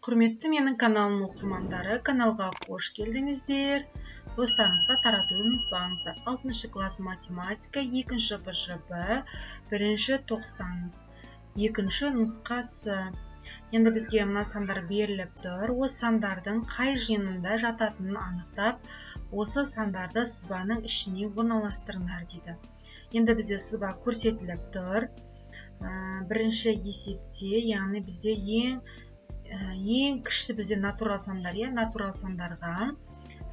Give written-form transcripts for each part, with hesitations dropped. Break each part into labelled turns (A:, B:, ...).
A: Құрметті менің каналым оқырмандары, каналға қош келдіңіздер. Достарыңызға таратуды ұмытпаңыздар. 6 класс математика 2 БЖБ 1-92 нұсқасы. Енді бізге мына сандар беріліп тұр. Осы сандардың қай жиынында жататынын анықтап, осы сандарды сызбаның ішіне орналастырыңдар дейді. Енді бізде сызба көрсетіліп тұр. Бірінші есепте, яғни бізде ең кіші бізде натурал сандар, натурал сандарға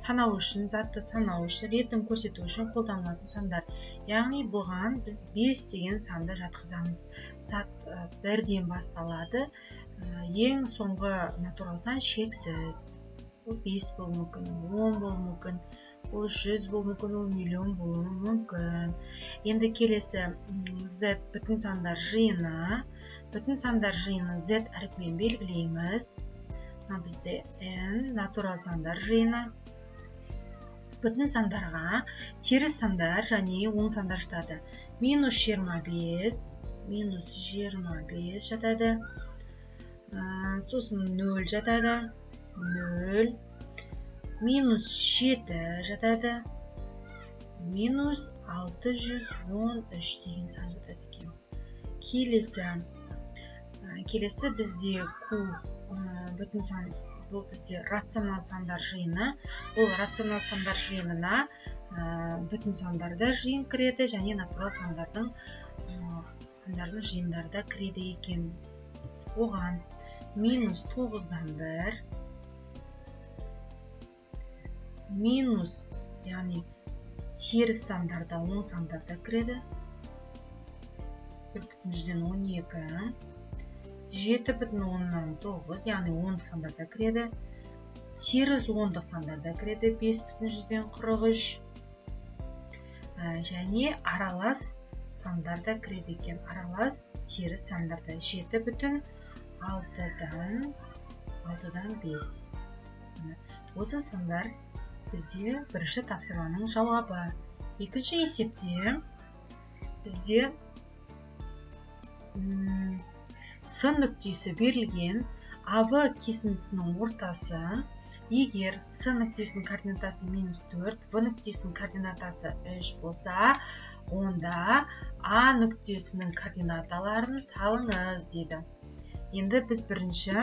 A: санау үшін, затты санау үшін, ретін көрсету үшін қолданылатын сандар. Яғни бұған біз 5 деген санды жатқызамыз. Зат 1-ден басталады. Ең соңғы натурал сан шексіз. Ол 5 болуы мүмкін, 10 болуы мүмкін, ол 100 болуы мүмкін, ол миллион болуы мүмкін. Енді келесі z бүтін сандар жиыны. Бүтін сандар жиыны z әріпімен белгілейміз. Бізде n натурал сандар жиыны. Бүтін сандарға теріс сандар және оң сандар жатады. -25 жатады. Сосын 0 жатады. 0. -7 жатады. -613 деген сан жатады екен. Келесі бізде q бүтін сан, бұл бізде рационал сандар жиыны. Бұл рационал сандар жиынына бүтін сандарда жиын кіреді және натурал сандардың жиындарда кіреді екен. Оған -9-дан 1 яғни теріс сандарда, оң сандарда кіреді. 1,12 7,9 яғни ондық сандарда кіреді. Теріс ондық сандарда кіреді. 5,43 және аралас сандарда кіреді екен. Аралас теріс сандарда 7,6-дан 5. Осы сандар бізде бірінші тапсырманың жауабы. Екінші есепте бізде с нүктесі берілген. АБ кесіндісінің ортасы, егер с нүктесінің координатасы -4, В нүктесінің координатасы 3 болса, онда А нүктесінің координаталарын салыңыз дейді. Енді біз бірінші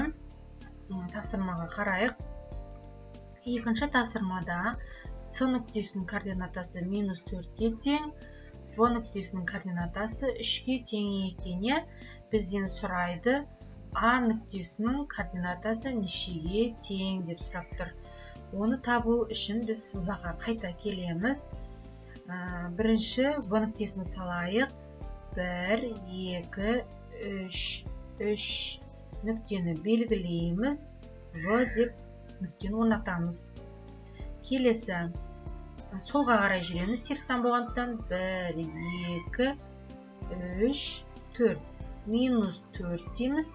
A: тапсырмаға қарайық. Екінші тапсырмада с нүктесінің координатасы -4-ке тең, В нүктесінің координатасы 3-ке тең екеніне бізден сұрайды. А нүктесінің координатасы нешеге тең деп сұрап тұр. Оны табу үшін біз сызбаға қайта келеміз. Бірінші В нүктесін салайық. 1, 2, 3 нүктені белгілейміз. В деп нүктені орнатамыз. Келесі солға қарай жүреміз. Теріс сан болғандықтан 1, 2, 3, 4. -4 дейміз.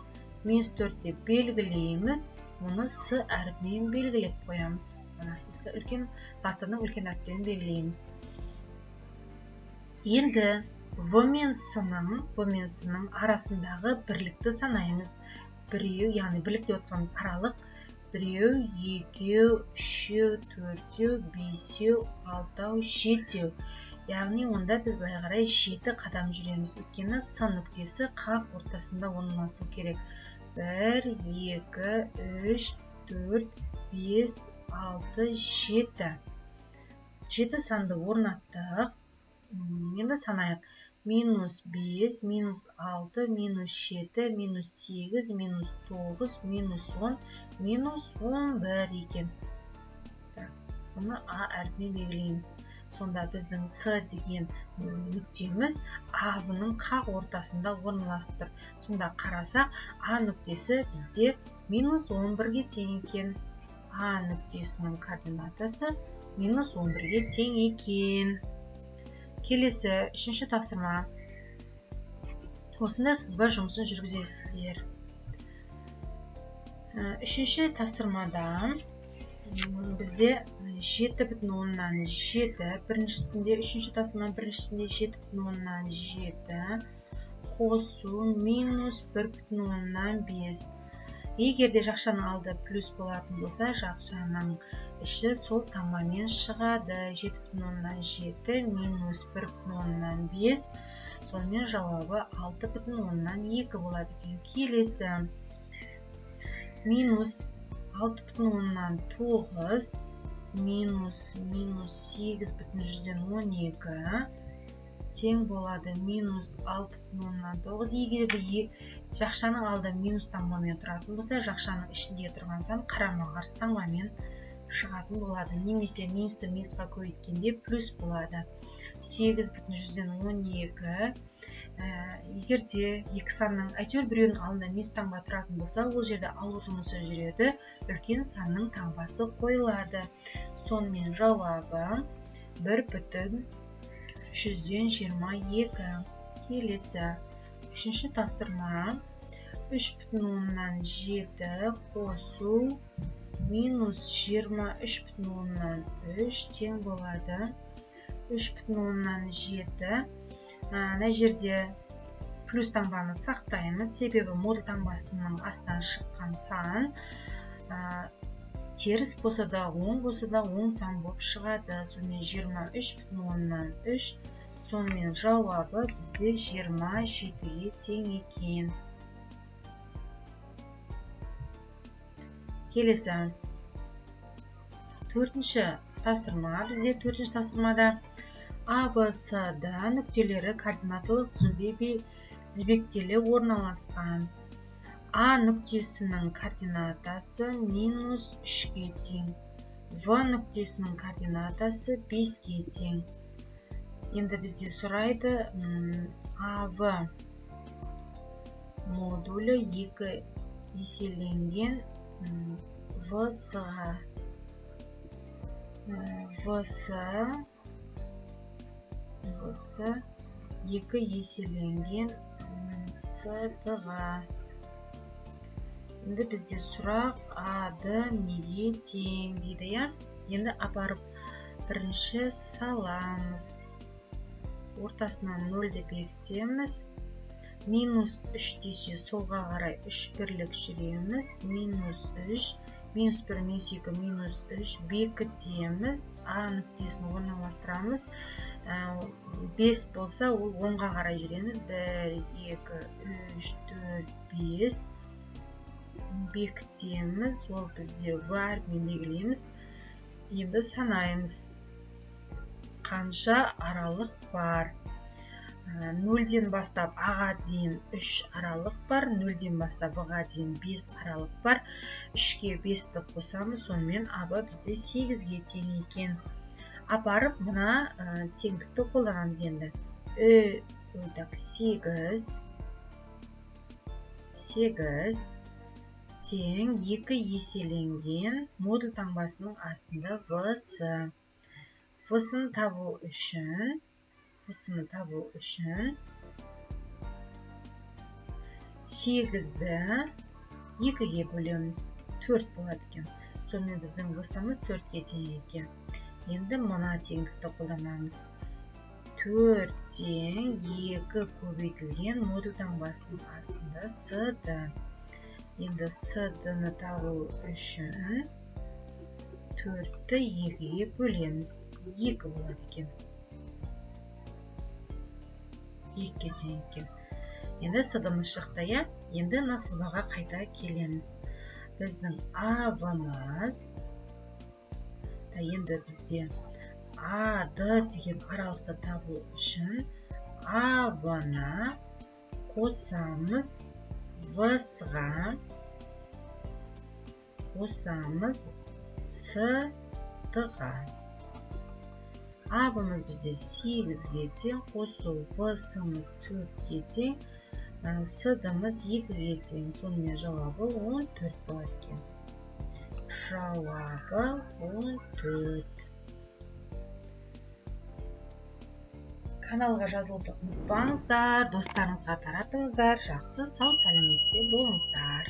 A: -4 деп белгілейміз. Оны с әріпімен белгілеп қоямыз. Латынның үлкен әріптерін белгілейміз. Енді В мен с-ның арасындағы бірлікті санаймыз. Біреу, яғни бірлікте отырғанымыз аралық. 1, 2, 3, 4, 5, 6, 7. Яғни онда біз былай қарай 7 қадам жүреміз. Өйткені с нүктесі қақ ортасында орналасу керек. 1, 2, 3, 4, 5, 6, 7. 7 санды орнаттық. Енді санайық. -5, -6, -7, -8, -9, -10, -11 екен. Бұны А әріпімен белгілейміз. Сонда біздің с деген нүктеміз А-бұның қақ ортасында орналасып. Сонда қарасақ, А нүктесі бізде -11-ге тең екен. А нүктесінің координатасы -11-ге тең екен. Келесі үшінші тапсырма. Осында сызба жұмысын жүргізесіздер. Үшінші тапсырмада бізде 7,7, біріншісінде, үшінші тапсырма біріншісінде 7,7 қосу -1,5. Егер де жақшаның алды плюс болатын болса, жақшаның іші сол таңбамен шығады. 7,7 минус 1,5. Сонымен жауабы 6,2 болады екен. Келесі минус 6,9 минус 8,12 тең болады минус 6,9. Егер де жақшаның алды минус таңбамен тұратын болса, жақшаның ішінде тұрған сан қарама-қарсы таңбамен шығатын болады. Немесе минусты минусқа көбейткенде плюс болады. 8,12. Егер де екі санның әйтеуір біреуінің алдында минус таңба тұратын болса, ол жерде алу жұмысы жүреді, үлкен санның таңбасы қойылады. Сонымен жауабы 1,122. Келесі үшінші тапсырма. 3,7 қосу минус 23,3 тең болады 3,7. Мына жерде плюс таңбаны сақтаймыз, себебі модуль таңбасының астынан шыққан сан теріс болса да оң болса да оң сан болып шығады. Сонымен 23,3. Сонымен жауабы бізде 27-ге тең екен. Келесі төртінші тапсырма. Бізде төртінші тапсырмада А, Б, С, Д нүктелері координаталық тізбектелі орналасқан. А нүктесінің координатасы минус 3-ге тең. В нүктесінің координатасы 5-ге тең. Енді бізде сұрайды АВ модулі 2 еселенген ВС-ға. ВС 2 еселенген СД-ға. Енді бізде сұрақ АД неге тең дейді. Енді апарып бірінші саламыз. Ортасынан 0-ді бекітеміз. Минус 3 десе солға қарай 3 бірлік жүреміз. Минус 3, минус 1, минус 2, минус 3 бекітеміз. А нүктесін орналастырамыз. 5 болса, ол 10-ға қарай жүреміз. 1, 2, 3, 4, 5 бекітеміз. Ол бізде бар мен белгілейміз. Енді санаймыз. Қанша аралық бар? 0-ден бастап А-ға дейін 3 аралық бар. 0-ден бастап В-ға дейін 5 аралық бар. 3-ке 5-ті қосамыз. Сонымен А-бі бізде 8-ге тең екен. Апарып мұна теңдікті қолданамыз енді. 8 тең 2 еселенген модуль таңбасының астында ВС. В-сын табу үшін 8-ді 2-ге бөлеміз. 4 болады екен. Сонымен біздің В-сымыз 4-ге тең екен. Енді мұна теңдікті қолданамыз. 4 тең 2 көбейтілген модуль таңбасының астында СД. Енді СД-ны табу үшін 4-ті 2-ге бөлеміз. 2 болады екен. 2-ге тең екен. Енді СД-ны шықты. Енді мына сызбаға қайта келеміз. Біздің А-бымыз енді бізде АД деген аралықты табу үшін А-бына қосамыз В-ға, қосамыз С-ға. А-бымыз бізде 8-ге тең, қосу В-сымыз 4-ге тең, С-дымыз 2-ге тең. Сонымен жауабы 14 болады екен. Жауабы 14. Каналға жазылуды ұмытпаңыздар, достарыңызға таратыңыздар. Жақсы, сау сәлеметте болыңыздар.